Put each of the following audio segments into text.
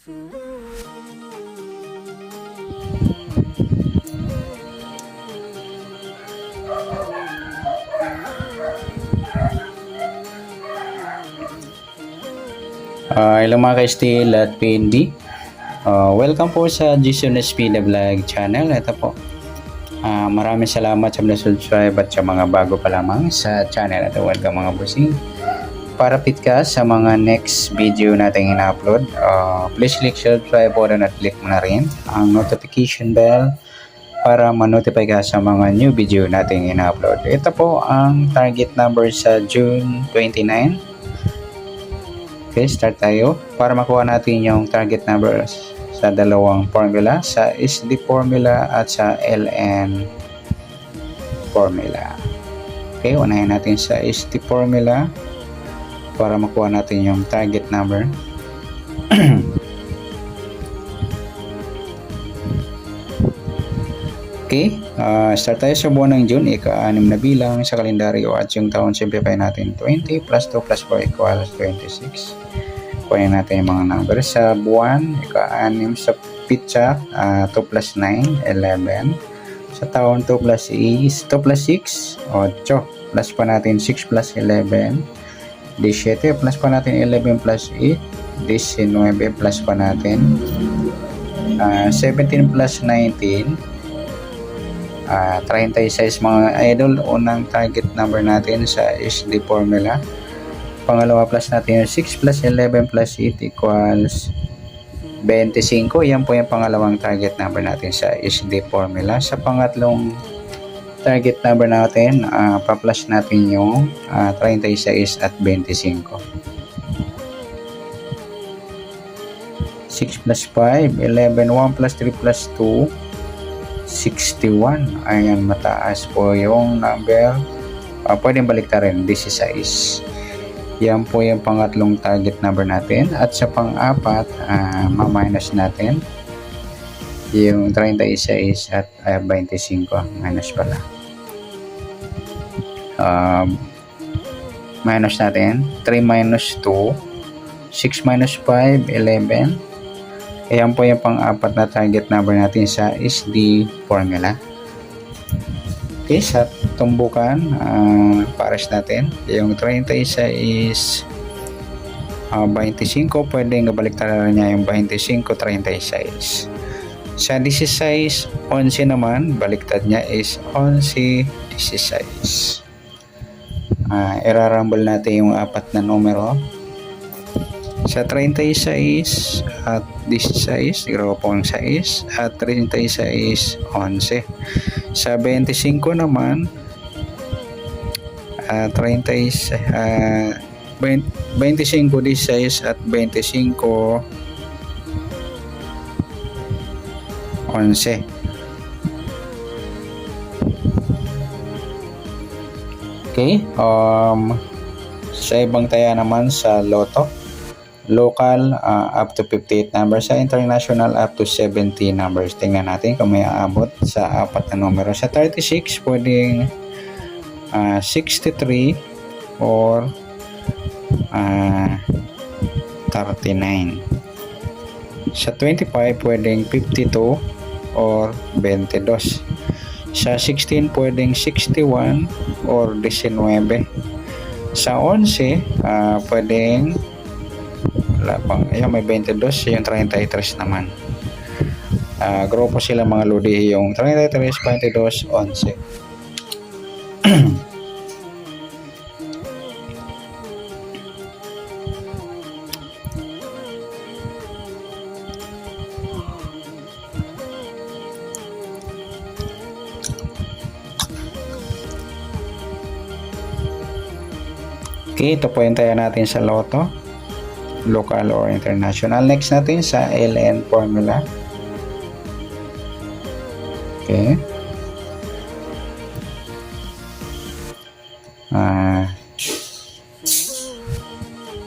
Hello mga ka-steel at PND. Welcome po sa Jason Espina Vlog channel. Ito po. Maraming salamat sa mga subscribe at sa mga bago pa lamang sa channel. Ito, welcome mga bossing. Para fit ka sa mga next video natin ina-upload, please click subscribe button at click mo na rin ang notification bell para ma-notify ka sa mga new video natin ina-upload. Ito po ang target number sa June 29. Okay, start tayo. Para makuha natin yung target numbers sa dalawang formula, sa SD formula at sa LN formula. Okay, unahin natin sa SD formula para makuha natin yung target number. Okay, start tayo sa buwan ng June, ika-6 na bilang sa kalendaryo at yung taon simplify natin. 20 plus 2 plus 4 equals 26. Kunin natin yung mga number sa buwan, ika-6 sa pitsa, 2 plus 9, 11. Sa taon, 2 plus 6, 8. Plus pa natin 6 plus 11, 17. Plus pa natin 11 plus 8, 19. Plus pa natin 17 plus 19, 36 mga idol. Unang target number natin sa SD formula. Pangalawa, plus natin yung 6 plus 11 plus 8 equals 25. Yan po yung pangalawang target number natin sa SD formula. Sa pangatlong target number natin, pa-plus natin yung 36 at 25. 6 plus 5, 11, 1 plus 3 plus 2, 61. Ayan, mataas po yung number. Pwedeng baliktarin, 16. Yan po yung pangatlong target number natin. At sa pang-apat, ma-minus natin yung 36 at 25. Minus pala. Minus natin. 3 minus 2. 6 minus 5, 11. Ayan po yung pang-apat na target number natin sa SD formula. Okay, sa tumbukan, pares natin. Yung 36 is 25. Pwedeng baliktaran niya yung 25, 36. Sa 16, 11 naman, baliktad niya is 11, 16. Irarambol natin yung apat na numero. Sa 36 at 16, 0.6 at 36, 11. Sa 25 naman, 25, 16 at 25, 11. Okay, sa ibang taya naman sa loto, local up to 58 numbers, sa international up to 70 numbers. Tingnan natin kung may aabot sa apat na numero. Sa 36, pwedeng 63 or 39. Sa 25, pwedeng 52 or 22. Sa 16, pwedeng 61 or 19. Sa 11, pwedeng ayan, may 22, yung 33 naman. Grupo sila mga lodi, yung 33, 22, 11. Okay, ito po yung taya natin sa loto, local or international. Next natin sa LN formula. Okay.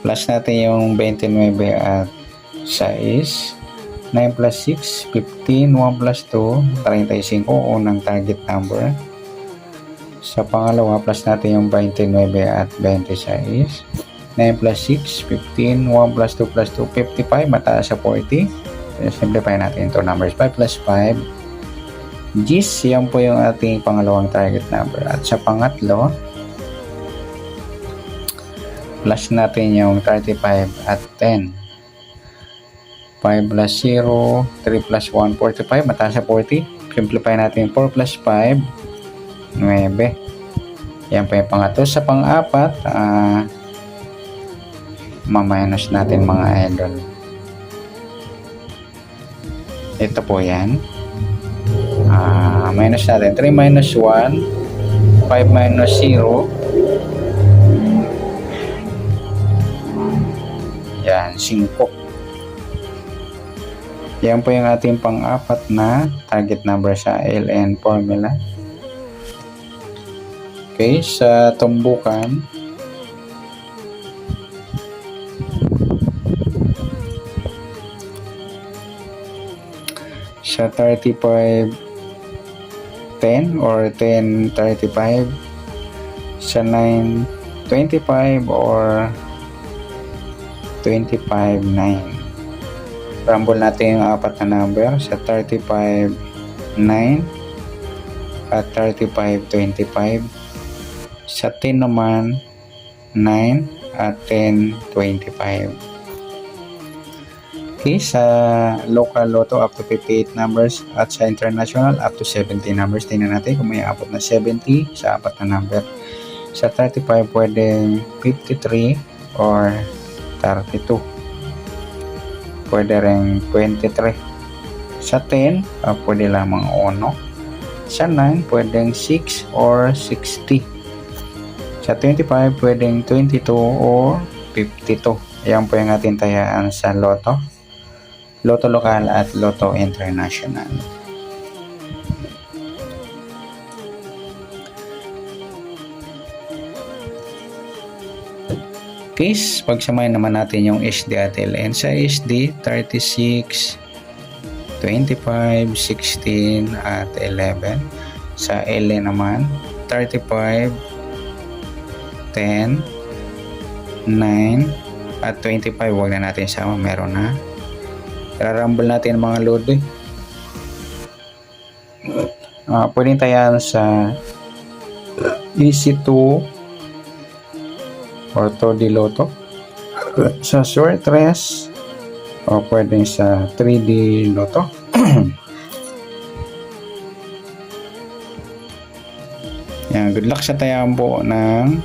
Plus natin yung 29 at 6. 9 plus 6, 15. 1 plus 2, 35. Unang target number. Sa pangalawa, plus natin yung 29 at 26. 9 plus 6, 15. 1 plus 2 plus 2, 55. Mataas sa 40. Simplify natin ito. Numbers 5 plus 5. Gis, yan po yung ating pangalawang target number. At sa pangatlo, plus natin yung 35 at 10. 5 plus 0, 3 plus 1, 45. Mataas sa 40. Simplify natin 4 plus 5, 9. Yan po yung pangatlo. Sa pang-apat, maminus natin mga idol. Ito po yan. Minus natin. 3 minus 1, 5 minus 0. Yan, 5. Yan po yung ating pang-apat na target number sa LN formula. Okay, sa tumbukan, sa 35 10 or 10 35, sa 9 25 or 25 9. Rumble natin yung apat na number sa 35 9 at 35 25. Sa 10 naman 9 at 10 25. Okay, sa local lotto up to 58 numbers at sa international up to 70 numbers. Tingnan natin kung may abot na 70 sa apat na number. Sa 35 pwedeng 53 or 32. Pwede rin 23. Sa 10, pwede lamang 1. Sa 9, pwedeng 6 or 60. Sa 25, pwedeng 22 or 52. Ayan po yung ating tayaan sa Lotto. Lotto lokal at Lotto international. Case, pagsamahin naman natin yung SD at LN. Sa SD, 36, 25, 16 at 11. Sa LN naman, 35, 10, 9 at 25. Huwag na natin sama, meron na. Rarumble natin mga load. Pwedeng tayan sa EC2 or 2D Lotto, sa Short Rest, o pwedeng sa 3D Lotto. Yan, good luck sa tayambo ng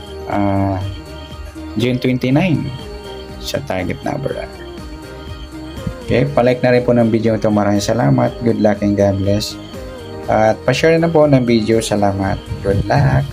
June 29 sa target number. Okay, palike na rin po ng video ito. Maraming salamat. Good luck and God bless. At pa-share na po ng video. Salamat. Good luck.